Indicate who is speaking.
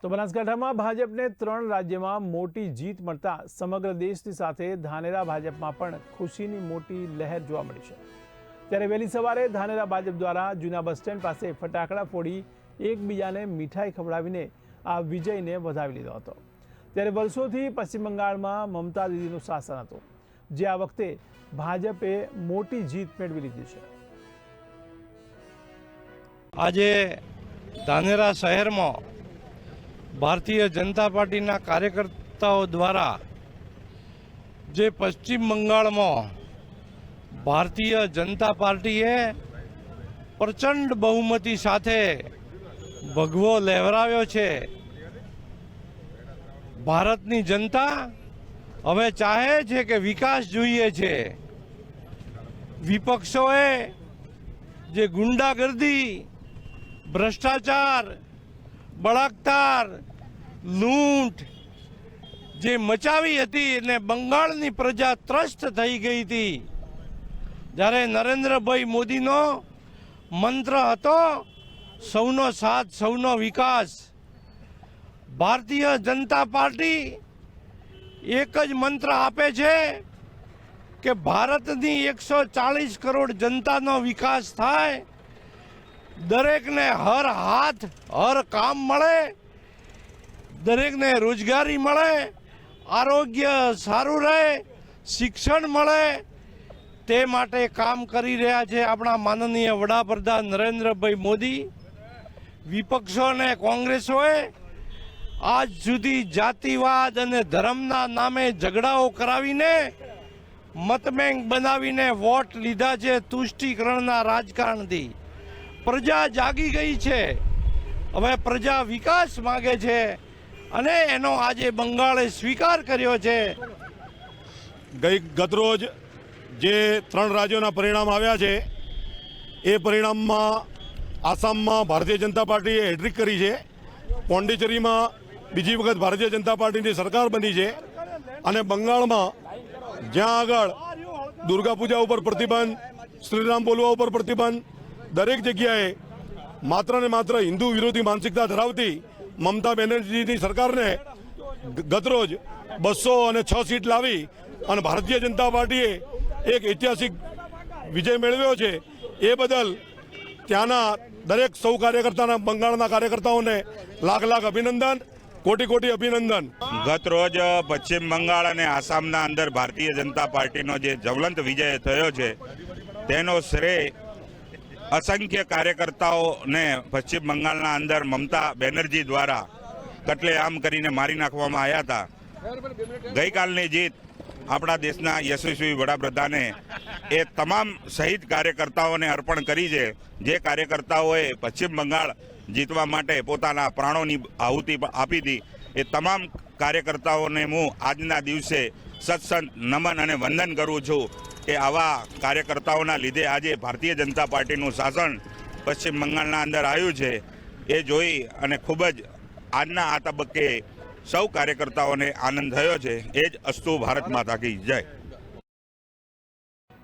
Speaker 1: તો બનાસકાંઠામાં ભાજપને 3 રાજ્યમાં મોટી જીત મળતા સમગ્ર દેશની સાથે ધાનેરા ભાજપમાં પણ ખુશીની મોટી લહેર જોવા મળી છે। ત્યારે વહેલી સવારે ધાનેરા ભાજપ દ્વારા જૂના બસ સ્ટેન્ડ પાસે ફટાકડા ફોડી એકબીજાને મીઠાઈ ખવડાવીને આ વિજયને વધાવી લીધો હતો। ત્યારે વર્ષોથી પશ્ચિમ બંગાળમાં મમતા દીદીનું શાસન હતું, જે આ વખતે ભાજપે મોટી જીત મેળવી લીધી છે।
Speaker 2: આજે ધાનેરા શહેરમાં भारतीय जनता पार्टी कार्यकर्ताओं द्वारा जे पश्चिम बंगाल में भारतीय जनता पार्टी प्रचंड बहुमती साथे भगवो लहराव्यो छे। भारतनी जनता हवे चाहे छे के विकास जोईए छे। विपक्षोए जे गुंडागर्दी, भ्रष्टाचार, बलात्कार, लूंट जे मचावी हती ने बंगाळनी प्रजा त्रस्त थई गई थी। जारे नरेंद्रभाई मोदीनो मंत्र हतो सौनो साथ सौनो विकास। भारतीय जनता पार्टी एक ज मंत्र आपे छे के भारतनी 140 करोड़ जनतानो विकास थाय। दरेक ने हर हाथ हर काम मळे, दरेक ने रोजगारी मळे, आरोग्य सारू रहे, शिक्षण मळे, ते माटे काम करी रह्या छे आपणा माननीय वडाप्रधान नरेंद्रभाई मोदी। विपक्षों ने कोंग्रेसोए आज सुधी जातिवाद अने धर्मना नामे झगड़ाओ करावीने मतबेंक बनावीने वोट लीधा छे। तुष्टीकरणना राजकारणथी प्रजा जागी गई है। हवे प्रजा विकास मांगे छे अने एनो आजे बंगाळे स्वीकार कर्यो छे।
Speaker 3: गतरोज जे 3 राज्योना परिणाम आव्या छे ए परिणाममां आसाममां भारतीय जनता पार्टीए हेट्रिक करी छे। पोंडिचेरीमां बीजी वखत भारतीय जनता पार्टीनी सरकार बनी छे अने बंगाळमां ज्यां आगळ दुर्गा पूजा पर प्रतिबंध, श्रीराम बोलवा पर प्रतिबंध, दरेक जग्याए मात्र ने मात्र हिंदू विरोधी मानसिकता धरावती ममता बेनर्जी सरकार ने गतरोज 206 सीट लावी और भारतीय जनता पार्टीए एक ऐतिहासिक विजय मेळव्यो छे। ए बदल त्याना दरेक सौ कार्यकर्ता बंगाळना कार्यकर्ताओं ने लाख लाख अभिनंदन, कोटी कोटी अभिनंदन।
Speaker 4: गत रोज पश्चिम बंगाल और आसामना अंदर भारतीय जनता पार्टीनो जे ज्वलंत विजय थयो छे तेनो श्रेय असंख्य कार्यकर्ताओं ने पश्चिम बंगाल अंदर ममता बेनर्जी द्वारा कटलेआम करीने मारी नाखवामां आया था। गई कालनी जीत अपना देशना यशस्वी वडाप्रधाने ए तमाम शहीद कार्यकर्ताओं ने अर्पण करी छे। जे कार्यकर्ताओए पश्चिम बंगाल जीतवा माटे पोताना प्राणोनी आहुति आपी थी ए तमाम कार्यकर्ताओं ने हूँ आजना दिवसे सत्संग नमन अने वंदन करूँ छूँ कि आवा कार्यकर्ताओं लीधे आज भारतीय जनता पार्टी शासन पश्चिम बंगाल अंदर आयु है। ये जोई अने खूबज आजना आ तबक्के सौ कार्यकर्ताओं ने आनंद थयो छे। एज अस्तु भारत माता की जय।